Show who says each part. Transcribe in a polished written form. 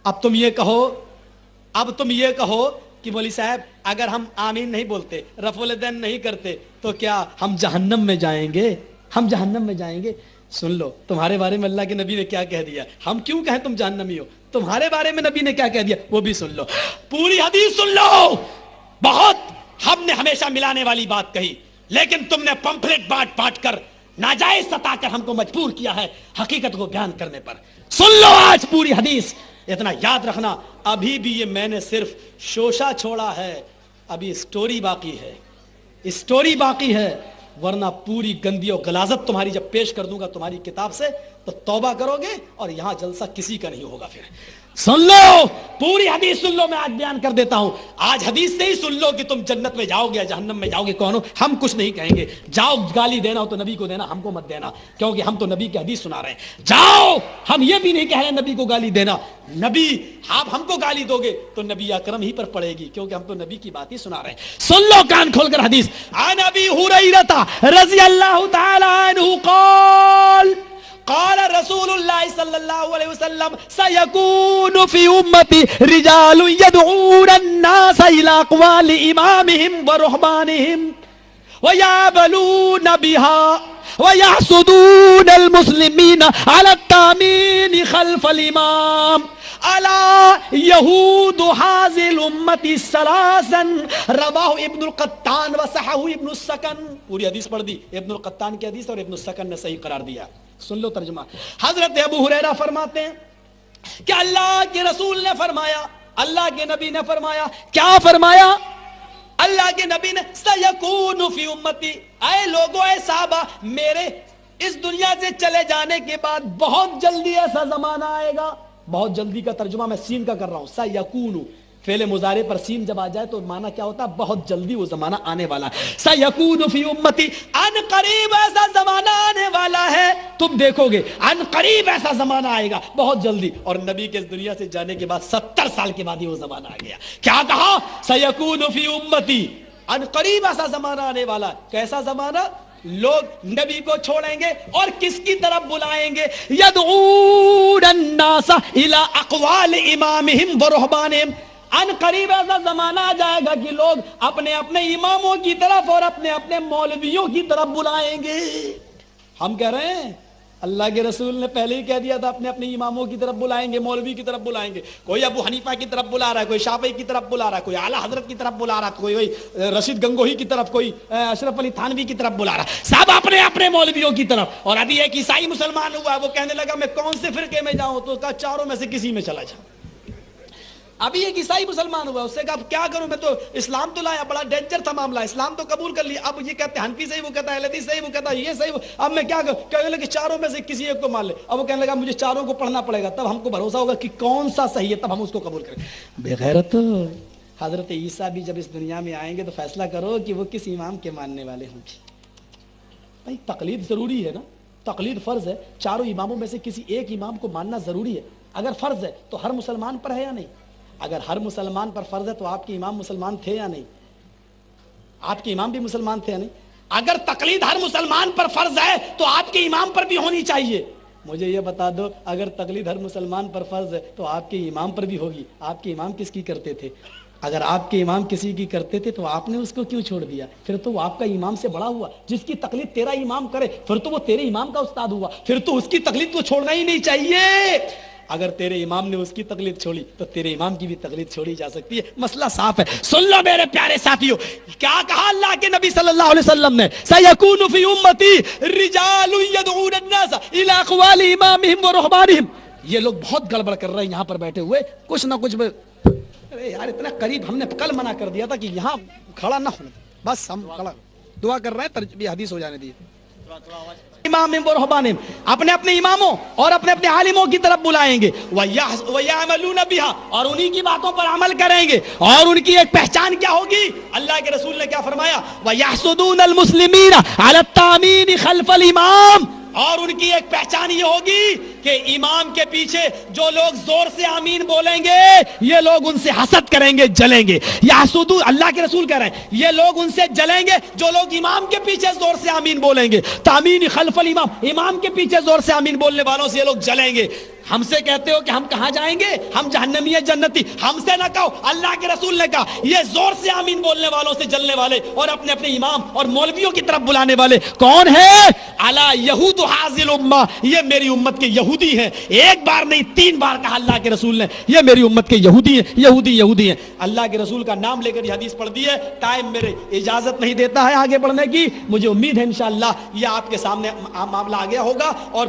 Speaker 1: اب تم یہ کہو کہ مولوی صاحب اگر ہم آمین نہیں بولتے، رفع الیدین نہیں کرتے تو کیا ہم جہنم میں جائیں گے؟ ہم جہنم میں جائیں گے؟ سن لو تمہارے بارے میں اللہ کے نبی نے کیا کہہ دیا. ہم کیوں کہیں تم جہنمی ہو؟ تمہارے بارے میں نبی نے کیا کہہ دیا وہ بھی سن لو. پوری حدیث سن لو. بہت ہم نے ہمیشہ ملانے والی بات کہی، لیکن تم نے پمفلٹ بانٹ کر ناجائز ستا کر ہم کو مجبور کیا ہے حقیقت کو بیان کرنے پر. سن لو آج پوری حدیث. اتنا یاد رکھنا، ابھی بھی یہ میں نے صرف شوشہ چھوڑا ہے، ابھی اسٹوری باقی ہے، ورنہ پوری گندی اور غلاظت تمہاری جب پیش کر دوں گا تمہاری کتاب سے تو توبہ کرو گے اور یہاں جلسہ کسی کا نہیں ہوگا. پھر سن لو پوری حدیث سن لو. میں آج بیان کر دیتا ہوں. آج حدیث سے ہی سن لو کہ تم جنت میں جاؤ گے یا جہنم میں جاؤ گے. کون ہو؟ ہم کچھ نہیں کہیں گے. جاؤ گالی دینا ہو تو نبی کو دینا، ہم کو مت دینا، کیونکہ ہم تو نبی کی حدیث سنا رہے ہیں. جاؤ. ہم یہ بھی نہیں کہہ رہے نبی کو گالی دینا. نبی آپ ہم کو گالی دو گے تو نبی اکرم ہی پر پڑے گی، کیونکہ ہم تو نبی کی بات ہی سنا رہے ہیں. سن لو کان کھول کر حدیث. عن ابی ہریرہ رضی اللہ تعالی عنہ قال قال رسول اللہ صلی اللہ علیہ وسلم سيكون في امتی رجال يدعون الناس الى اقوال امامهم ورهبانهم ويعملون بها ويحسدون المسلمين على التامين خلف الامام الا يهود هذه الامه ثلاثا رواه ابن القطان وصححه ابن السكن. پوری حدیث پڑھ دی، ابن القطان کی حدیث اور ابن السکن نے صحیح قرار دیا. سن لو ترجمہ. حضرت ابو ہریرہ فرماتے ہیں کہ اللہ کے رسول نے فرمایا، اللہ کے نبی نے فرمایا. کیا فرمایا؟ اللہ کے نبی نے سیکون فی امتی، اے لوگو، اے صحابہ، میرے اس دنیا سے چلے جانے کے بعد بہت جلدی ایسا زمانہ آئے گا. بہت جلدی کا ترجمہ میں سین کا کر رہا ہوں. سیکون فعل مضارع پر سین جب آ جائے تو معنی کیا ہوتا ہے؟ بہت جلدی وہ زمانہ آنے والا ہے. سیکون فی امتی، ان قریب ایسا زمانہ آنے والا ہے، تم دیکھو گے ان قریب ایسا زمانہ آئے گا بہت جلدی. اور نبی کے اس دنیا سے جانے کے بعد 70 سال کے بعد ہی وہ زمانہ آ گیا. کیا کہا؟ سیکون فی امتی، ان قریب ایسا زمانہ آنے والا. کیسا زمانہ؟ لوگ نبی کو چھوڑیں گے اور کس کی طرف بلائیں گے؟ یدعون الناس الی اقوال امامہم ورہبانہم. ان قریب ایسا زمانہ آ جائے گا کہ لوگ اپنے اپنے اماموں کی طرف اور اپنے اپنے مولویوں کی طرف بلائیں گے. ہم کہہ رہے ہیں اللہ کے رسول نے پہلے ہی کہہ دیا تھا اپنے اپنے اماموں کی طرف بلائیں گے، مولوی کی طرف بلائیں گے. کوئی ابو حنیفہ کی طرف بلا رہا ہے، کوئی شافعی کی طرف بلا رہا ہے، کوئی اعلیٰ حضرت کی طرف بلا رہا ہے، کوئی رشید گنگوہی کی طرف، کوئی اشرف علی تھانوی کی طرف بلا رہا ہے. سب اپنے اپنے مولویوں کی طرف. اور ابھی ایک عیسائی مسلمان ہوا ہے، وہ کہنے لگا میں کون سے فرقے میں جاؤں؟ تو کہا چاروں میں سے کسی میں چلا جاؤں. ابھی ایک عیسائی مسلمان ہوا، اس سے کہا کیا کروں میں تو اسلام تو لایا، بڑا ڈینجر تھا معاملہ، اسلام تو قبول کر لیا. اب یہ کہتے ہیں حنفی صحیح، وہ کہتا ہے اہل حدیث صحیح، وہ کہتا ہے یہ صحیح، اب میں کیا کروں؟ کہنے لگے چاروں میں سے کسی ایک کو مان لے. اب وہ کہنے لگا مجھے چاروں کو پڑھنا پڑے گا، تب ہم کو بھروسہ ہوگا کہ کون سا صحیح ہے، تب ہم اس کو قبول کریں. بے غیرت. حضرت عیسیٰ بھی جب اس دنیا میں آئیں گے تو فیصلہ کرو کہ وہ کس امام کے ماننے والے ہوں گے. بھائی تقلید ضروری ہے نا، تقلید فرض ہے. چاروں اماموں میں سے کسی ایک امام کو ماننا ضروری ہے. اگر فرض ہے تو ہر مسلمان پر ہے یا نہیں؟ اگر ہر مسلمان پر فرض ہے تو آپ کے امام مسلمان تھے یا نہیں؟ آپ کے امام بھی مسلمان تھے یا نہیں؟ اگر تقلید ہر مسلمان پر فرض ہے تو آپ کے امام پر بھی ہونی چاہیے. مجھے یہ بتا دو اگر تقلید ہر مسلمان پر فرض ہے تو آپ کے امام پر بھی ہوگی. آپ کے امام کس کی کرتے تھے؟ اگر آپ کے امام کسی کی کرتے تھے تو آپ نے اس کو کیوں چھوڑ دیا؟ پھر تو وہ آپ کا امام سے بڑا ہوا. جس کی تقلید تیرا امام کرے پھر تو وہ تیرے امام کا استاد ہوا، پھر تو اس کی تقلید کو چھوڑنا ہی نہیں چاہیے. اگر تیرے امام نے اس کی تقلید چھوڑی تو تیرے امام کی بھی تقلید چھوڑی جا سکتی ہے. مسئلہ صاف ہے. سن لو میرے پیارے ساتھیو، کیا کہا اللہ کے نبی صلی اللہ علیہ وسلم نے؟ سیکون فی امتی رجال یدعون الناس الی اقوال امامہم ورہبانہم. یہ لوگ بہت گڑبڑ کر رہے ہیں یہاں پر بیٹھے ہوئے، کچھ نہ کچھ. ارے یار اتنا قریب، ہم نے کل منع کر دیا تھا کہ یہاں کھڑا نہ ہونا. بس ہم کھڑا دعا کر رہے ہیں، ترجمہ حدیث ہو جانے دیے. امام ورہبانہم، اپنے اپنے اماموں اور اپنے اپنے عالموں کی طرف بلائیں گے. وَيَعْمَلُونَ بِهَا، اور انہی کی باتوں پر عمل کریں گے. اور ان کی ایک پہچان کیا ہوگی؟ اللہ کے رسول نے کیا فرمایا؟ وَيَحْسُدُونَ الْمُسْلِمِينَ عَلَى التَّأْمِينِ خَلْفَ الْإِمَامِ. اور ان کی ایک پہچان یہ ہوگی کہ امام کے پیچھے جو لوگ زور سے آمین بولیں گے یہ لوگ ان سے حسد کریں گے، جلیں گے. یحسدو، اللہ کے رسول کہہ رہے ہیں یہ لوگ ان سے جلیں گے جو لوگ امام کے پیچھے زور سے آمین بولیں گے. تامین خلف الامام، امام کے پیچھے زور سے آمین بولنے والوں سے یہ لوگ جلیں گے. ہم سے کہتے ہو کہ ہم کہاں جائیں گے, ہم جہنمی جنتی. ہم سے نہ کہو, اللہ کے رسول نے کہا. یہ زور سے آمین بولنے والوں سے جلنے والے اور اپنے اپنے امام اور مولویوں کی طرف بلانے والے کون ہیں؟ الا یہود حاذل امہ, یہ میری امت کے یہودی ہیں. ایک بار نہیں 3 بار کہا اللہ کے رسول نے, یہ میری امت کے یہودی ہیں, یہودی ہیں. اللہ کے رسول کا نام لے کر یہ حدیث پڑھ دی ہے. ٹائم میرے اجازت نہیں دیتا ہے آگے بڑھنے کی. مجھے امید ہے انشاءاللہ یہ آپ کے سامنے معاملہ آ گیا ہوگا. اور